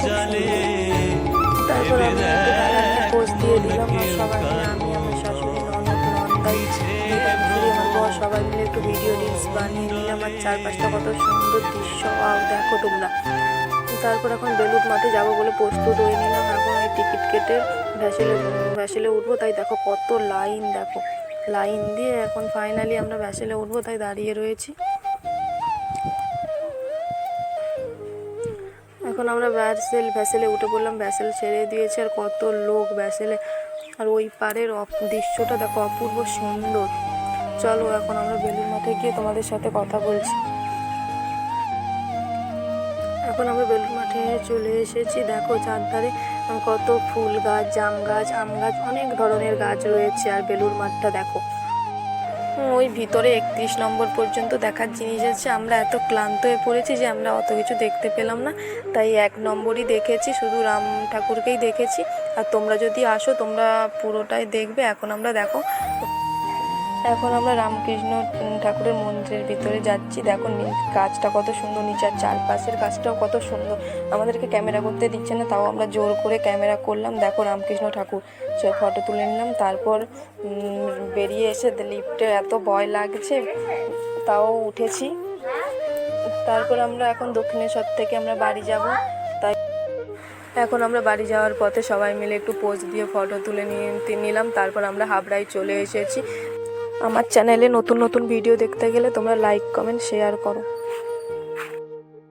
খুব সুন্দর। তারপর আমি একটু পোজ দিয়ে দিলাম, আর সবাই মিলে আমি, আমার শাশুড়ি, ননদ, নন্দাই, দিদাশুড়ি, আমার বর সবাই মিলে একটু ভিডিও রিলস বানিয়ে নিলাম। আর চারপাশটা কত সুন্দর দৃশ্য দেখো তোমরা। তারপর এখন বেলুড় মাঠে যাব বলে প্রস্তুত হয়ে নিলাম। এখন ওই টিকিট কেটে ভ্যাসেলে উঠবো, তাই দেখো কত লাইন, দেখো লাইন দিয়ে এখন ফাইনালি আমরা ভ্যাসেলে উঠবো, তাই দাঁড়িয়ে রয়েছি। এখন আমরা ভ্যাসেলে উঠে পড়লাম, ভ্যাসেল ছেড়ে দিয়েছে, আর কত লোক ভ্যাসেলে, আর ওই পাড়ের দৃশ্যটা দেখো অপূর্ব সুন্দর। চলো এখন আমরা বেলুড় মাঠে গিয়ে তোমাদের সাথে কথা বলছি। এখন আমরা বেলুড় মাঠে চলে এসেছি, দেখো চারধারে কত ফুল গাছ, জাম গাছ, আম গাছ, অনেক ধরনের গাছ রয়েছে। আর বেলুড় মাঠটা দেখো, ওই ভিতরে 31 নম্বর পর্যন্ত দেখার জিনিস আছে। আমরা এত ক্লান্ত হয়ে পড়েছি যে আমরা অত কিছু দেখতে পেলাম না, তাই 1 নম্বরই দেখেছি, শুধু রাম ঠাকুরকেই দেখেছি। আর তোমরা যদি আসো তোমরা পুরোটাই দেখবে। এখন আমরা দেখো, এখন আমরা রামকৃষ্ণ ঠাকুরের মন্দিরের ভিতরে যাচ্ছি। দেখো গাছটা কত সুন্দর, নিচের চারপাশের গাছটাও কত সুন্দর। আমাদেরকে ক্যামেরা করতে দিচ্ছে না, তাও আমরা জোর করে ক্যামেরা করলাম। দেখো রামকৃষ্ণ ঠাকুর, ফটো তুলে নিলাম। তারপর বেরিয়ে এসে লিফটে এত ভয় লাগছে, তাও উঠেছি। তারপর আমরা এখন দক্ষিণেশ্বর থেকে আমরা বাড়ি যাব। তাই এখন আমরা বাড়ি যাওয়ার পথে সবাই মিলে একটু পোজ দিয়ে ফটো তুলে নিলাম। তারপর আমরা হাবড়ায় চলে এসেছি। আমার চ্যানেলে নতুন নতুন ভিডিও দেখতে গেলে তোমরা লাইক, কমেন্ট, শেয়ার করো।